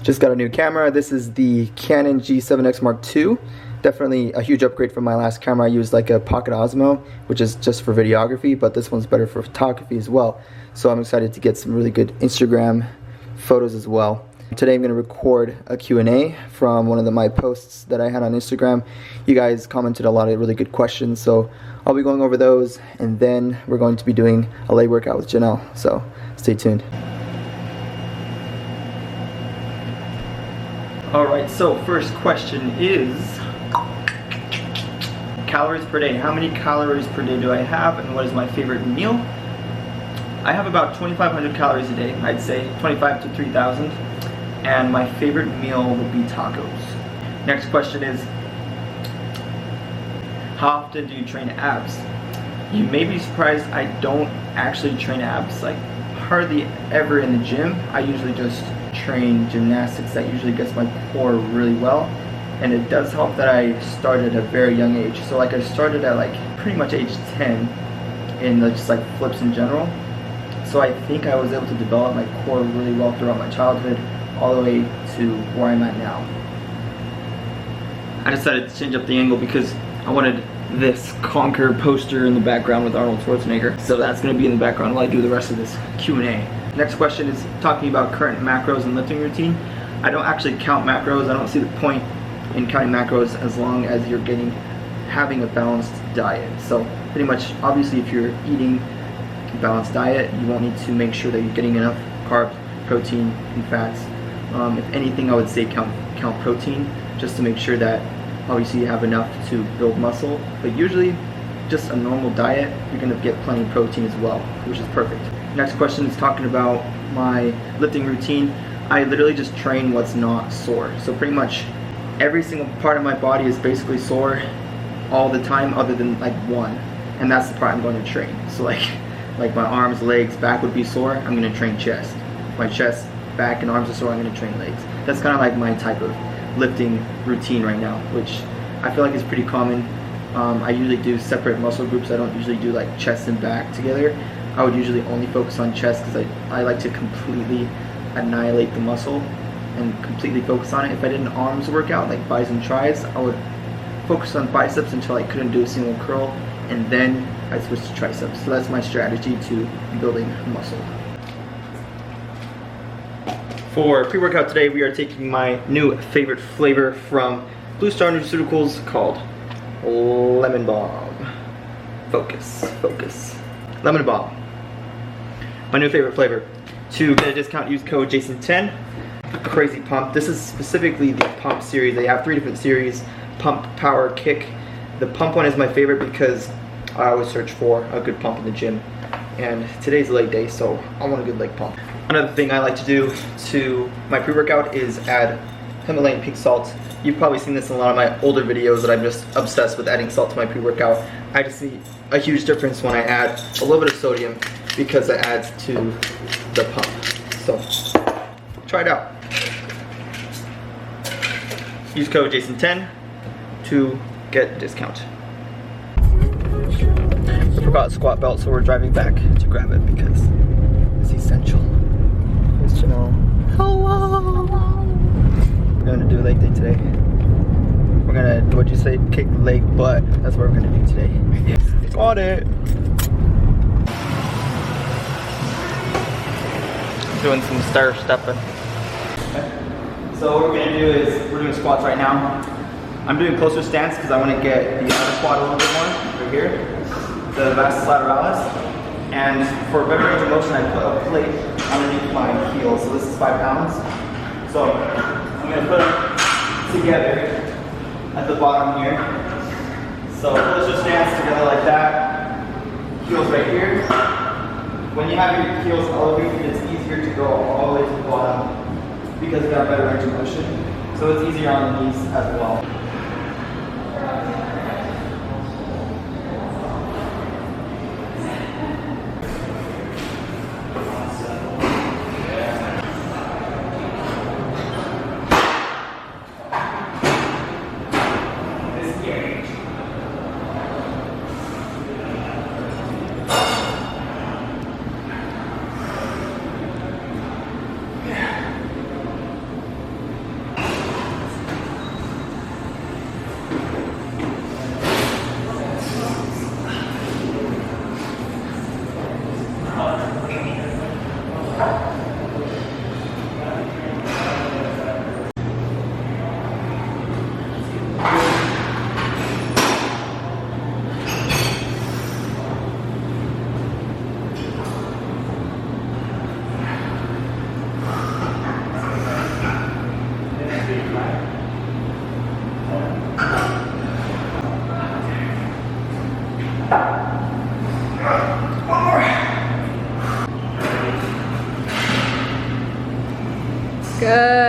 Just got a new camera. This is the Canon G7X Mark II. Definitely a huge upgrade from my last camera. I used like a Pocket Osmo, which is just for videography, but this one's better for photography as well. So I'm excited to get some really good Instagram photos as well. Today I'm going to record a Q&A from one of my posts that I had on Instagram. You guys commented a lot of really good questions, so I'll be going over those, and then we're going to be doing a leg workout with Janelle, so stay tuned. Alright, so first question is calories per day. How many calories per day do I have, and what is my favorite meal? I have about 2,500 calories a day, I'd say 25 to 3,000, and my favorite meal would be tacos. Next question is, how often do you train abs? You may be surprised I don't actually train abs, like hardly ever in the gym. I usually just train gymnastics. That usually gets my core really well, and it does help that I started at a very young age. So like I started at like pretty much age 10 in just like flips in general. So I think I was able to develop my core really well throughout my childhood all the way to where I'm at now. I decided to change up the angle because I wanted this Conquer poster in the background with Arnold Schwarzenegger. So that's going to be in the background while I do the rest of this Q&A. Next question is talking about current macros and lifting routine. I don't actually count macros. I don't see the point in counting macros as long as you're having a balanced diet. So pretty much, obviously, if you're eating a balanced diet, you won't need to make sure that you're getting enough carbs, protein, and fats. If anything, I would say count protein, just to make sure that obviously you have enough to build muscle. But usually, just a normal diet, you're going to get plenty of protein as well, which is perfect. Next question is talking about my lifting routine. I literally just train what's not sore. So pretty much every single part of my body is basically sore all the time, other than like one, and that's the part I'm going to train. So like my arms, legs, back would be sore, I'm going to train chest. My chest, back, and arms are sore, I'm going to train legs. That's kind of like my type of lifting routine right now, which I feel like is pretty common. I usually do separate muscle groups. I don't usually do like chest and back together. I would usually only focus on chest because I like to completely annihilate the muscle and completely focus on it. If I did an arms workout like bis and tris, I would focus on biceps until I couldn't do a single curl, and then I switched to triceps. So that's my strategy to building muscle. For pre-workout today, we are taking my new favorite flavor from Blue Star Nutraceuticals called Lemon Balm. Focus. Lemon Balm. My new favorite flavor. To get a discount, use code JASON10. Crazy Pump. This is specifically the Pump series. They have 3 different series. Pump, Power, Kick. The Pump one is my favorite because I always search for a good pump in the gym. And today's leg day, so I want a good leg pump. Another thing I like to do to my pre-workout is add Himalayan pink salt. You've probably seen this in a lot of my older videos that I'm just obsessed with adding salt to my pre-workout. I just see a huge difference when I add a little bit of sodium because it adds to the pump. So try it out. Use code JASON10 to get a discount. I forgot squat belt, so we're driving back to grab it because it's essential. Here's Janelle. Hello! We're gonna do a leg day today. We're gonna, what'd you say? Kick the leg butt. That's what we're gonna do today. Yes. Got it! Doing some stir stepping. Okay. So what we're gonna do is, we're doing squats right now. I'm doing closer stance because I want to get the other quad a little bit more, right here, the vastus lateralis. And for better range of motion, I put a plate underneath my heel. So this is 5 pounds. So I'm going to put them together at the bottom here. So closer stance together like that. Heels right here. When you have your heels elevated, it's easier to go all the way to the bottom because you got better range of motion. So it's easier on the knees as well.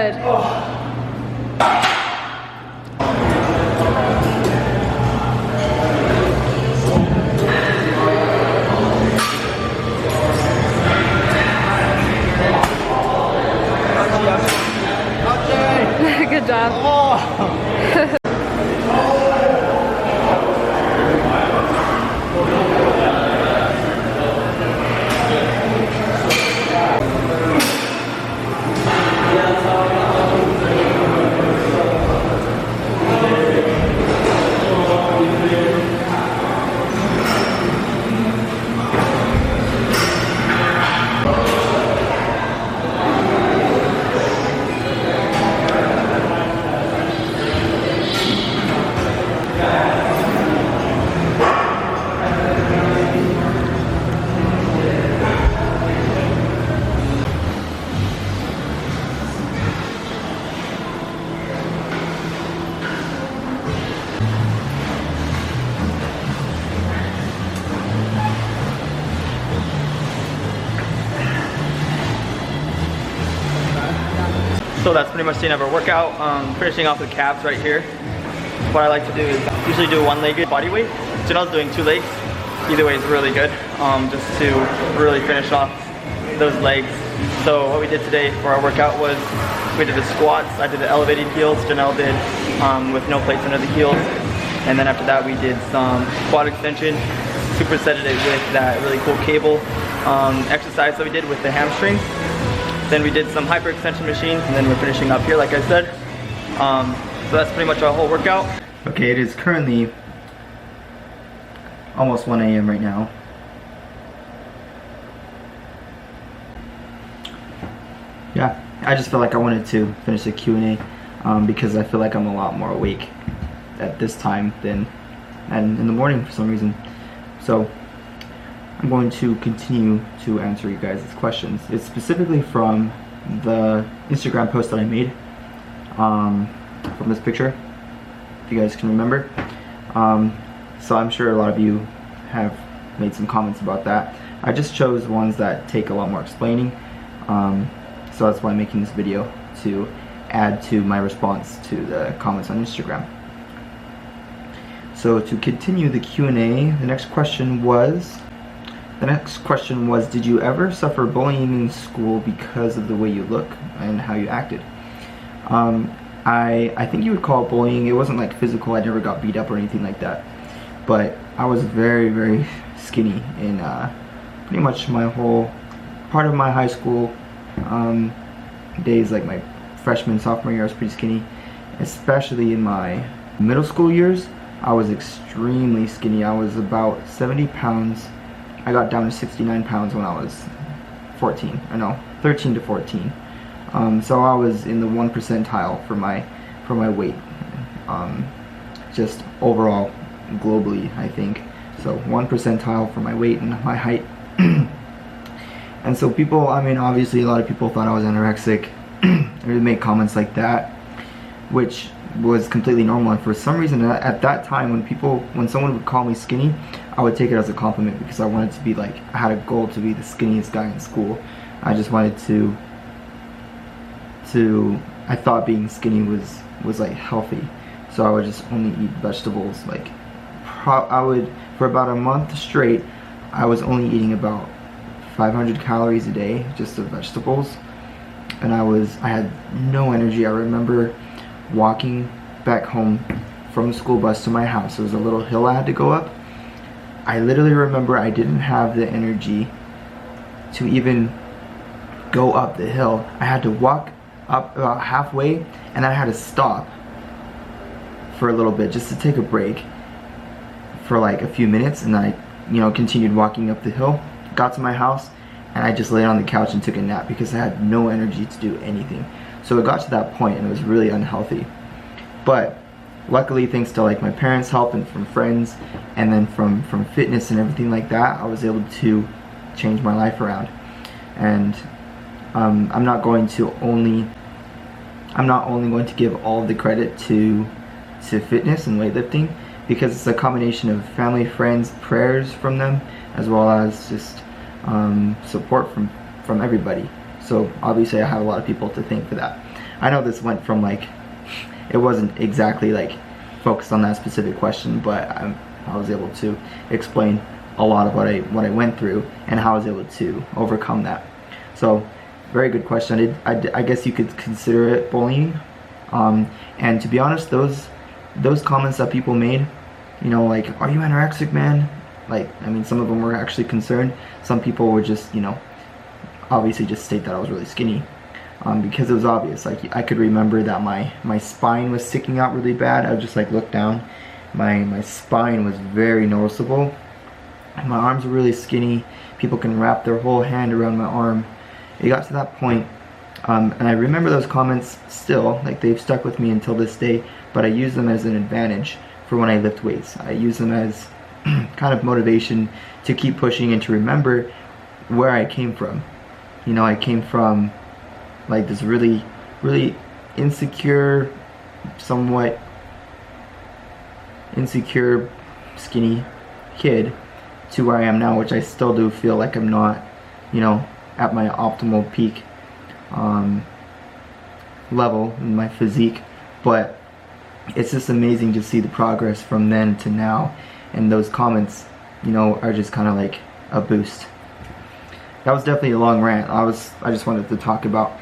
good. Good job. So that's pretty much the end of our workout. Finishing off with calves right here. What I like to do is usually do one-legged body weight. Janelle's doing 2 legs. Either way is really good, just to really finish off those legs. So what we did today for our workout was we did the squats. I did the elevated heels. Janelle did with no plates under the heels. And then after that we did some quad extension. Supersetted it with that really cool cable exercise that we did with the hamstrings. Then we did some hyperextension machines, and then we're finishing up here, like I said. So that's pretty much our whole workout. Okay, it is currently almost 1 a.m. right now. Yeah, I just felt like I wanted to finish the Q&A because I feel like I'm a lot more awake at this time than in the morning for some reason. So I'm going to continue to answer you guys' questions. It's specifically from the Instagram post that I made from this picture, if you guys can remember. So I'm sure a lot of you have made some comments about that. I just chose ones that take a lot more explaining, so that's why I'm making this video, to add to my response to the comments on Instagram. So to continue the Q&A, the next question was, did you ever suffer bullying in school because of the way you look and how you acted? I think you would call it bullying. It wasn't like physical. I never got beat up or anything like that. But I was very, very skinny in pretty much my whole part of my high school days. Like my freshman, sophomore year, I was pretty skinny. Especially in my middle school years, I was extremely skinny. I was about 70 pounds. I got down to 69 pounds when I was 13 to 14. So I was in the 1 percentile for my weight, just overall globally, I think. So 1 percentile for my weight and my height. And so people, I mean, obviously a lot of people thought I was anorexic. They would make comments like that, which was completely normal. And for some reason at that time, when someone would call me skinny, I would take it as a compliment, because I wanted to be like, I had a goal to be the skinniest guy in school. I just wanted to I thought being skinny was like healthy. So I would just only eat vegetables. Like I would, for about a month straight, I was only eating about 500 calories a day just of vegetables. And I had no energy. I remember walking back home from the school bus to my house. There was a little hill I had to go up. I literally remember I didn't have the energy to even go up the hill. I had to walk up about halfway, and I had to stop for a little bit just to take a break for like a few minutes, and I continued walking up the hill. Got to my house, and I just laid on the couch and took a nap because I had no energy to do anything. So it got to that point, and it was really unhealthy. But luckily, thanks to like my parents' help and from friends, and then from fitness and everything like that, I was able to change my life around. And I'm not only going to give all of the credit to fitness and weightlifting, because it's a combination of family, friends, prayers from them, as well as just support from everybody. So obviously I have a lot of people to thank for that. I know this went from like, it wasn't exactly like focused on that specific question, but I was able to explain a lot of what I went through and how I was able to overcome that. So very good question. I guess you could consider it bullying. And to be honest, those comments that people made, you know, like, are you anorexic, man? Like, I mean, some of them were actually concerned. Some people would just, you know, obviously just state that I was really skinny, because it was obvious. Like, I could remember that my spine was sticking out really bad. I would just like look down. My spine was very noticeable. My arms were really skinny. People can wrap their whole hand around my arm. It got to that point, and I remember those comments still. Like, they've stuck with me until this day. But I use them as an advantage for when I lift weights. I use them as kind of motivation to keep pushing and to remember where I came from. You know, I came from like this really, really insecure, somewhat insecure, skinny kid to where I am now, which I still do feel like I'm not, you know, at my optimal peak level in my physique, but it's just amazing to see the progress from then to now. And those comments, you know, are just kind of like a boost. That was definitely a long rant. I just wanted to talk about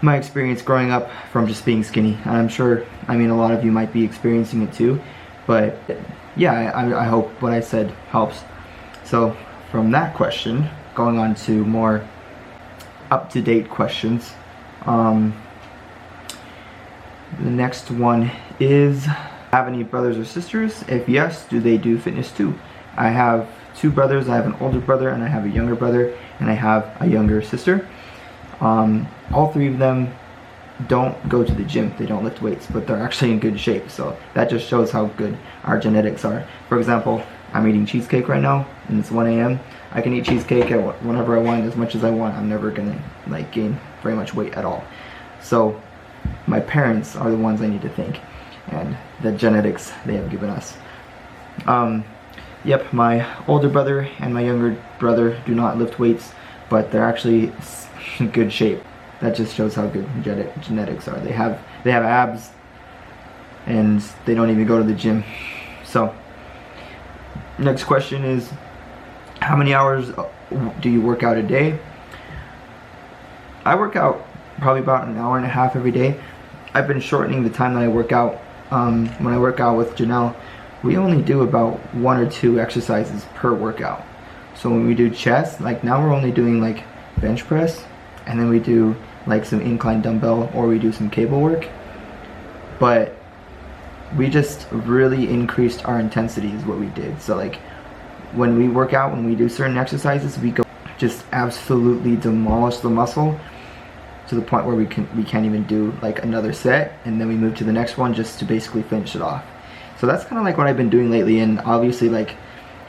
my experience growing up from just being skinny. And I'm sure, I mean, a lot of you might be experiencing it too. But yeah, I hope what I said helps. So from that question, going on to more up-to-date questions. The next one is, have any brothers or sisters? If yes, do they do fitness too? I have two brothers. I have an older brother and I have a younger brother, and I have a younger sister. All three of them don't go to the gym. They don't lift weights, but they're actually in good shape. So that just shows how good our genetics are. For example, I'm eating cheesecake right now and it's 1 a.m. I can eat cheesecake whenever I want, as much as I want. I'm never gonna like gain very much weight at all. So my parents are the ones I need to thank, and the genetics they have given us. Yep, my older brother and my younger brother do not lift weights, but they're actually in good shape. That just shows how good genetics are. They have abs, and they don't even go to the gym. So, next question is, how many hours do you work out a day? I work out probably about an hour and a half every day. I've been shortening the time that I work out. When I work out with Janelle, we only do about 1 or 2 exercises per workout. So when we do chest, like now we're only doing like bench press, and then we do like some incline dumbbell, or we do some cable work. But we just really increased our intensity is what we did. So like when we work out, when we do certain exercises, we go just absolutely demolish the muscle to the point where we can't even do like another set, and then we move to the next one just to basically finish it off. So that's kind of like what I've been doing lately. And obviously, like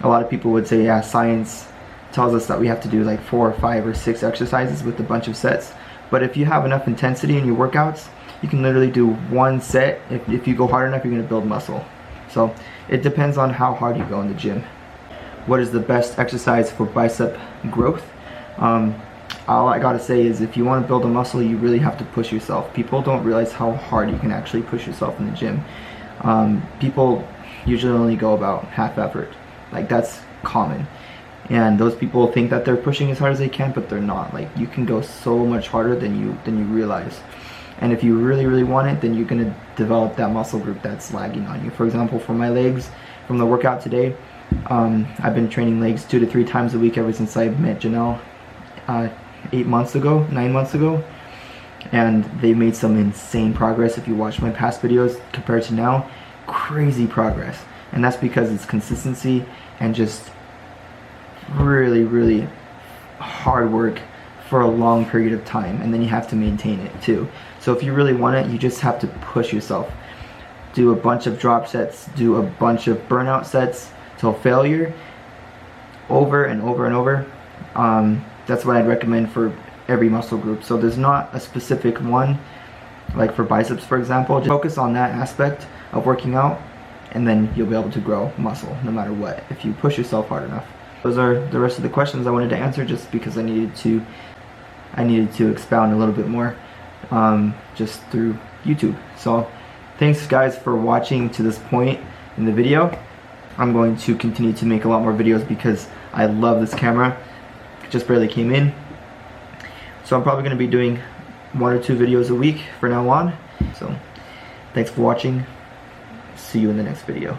a lot of people would say, yeah, science tells us that we have to do like 4 or 5 or 6 exercises with a bunch of sets. But if you have enough intensity in your workouts, you can literally do 1 set. If you go hard enough, you're going to build muscle. So it depends on how hard you go in the gym. What is the best exercise for bicep growth? All I gotta say is, if you want to build a muscle, you really have to push yourself. People don't realize how hard you can actually push yourself in the gym. People usually only go about half effort. Like, that's common. And those people think that they're pushing as hard as they can, but they're not. Like, you can go so much harder than you realize. And if you really, really want it, then you're gonna develop that muscle group that's lagging on you. For example, for my legs, from the workout today, I've been training legs 2 to 3 times a week ever since I met Janelle 9 months ago, and they made some insane progress. If you watch my past videos compared to now, crazy progress. And that's because it's consistency and just really, really hard work for a long period of time, and then you have to maintain it too. So if you really want it, you just have to push yourself. Do a bunch of drop sets, do a bunch of burnout sets till failure, over and over and over. That's what I'd recommend for every muscle group. So there's not a specific one, like for biceps, for example. Just focus on that aspect of working out, and then you'll be able to grow muscle no matter what, if you push yourself hard enough. Those are the rest of the questions I wanted to answer, just because I needed to expound a little bit more. just through YouTube. So thanks guys for watching to this point in the video. I'm going to continue to make a lot more videos because I love this camera. It just barely came in. So I'm probably going to be doing 1 or 2 videos a week from now on. So thanks for watching. See you in the next video.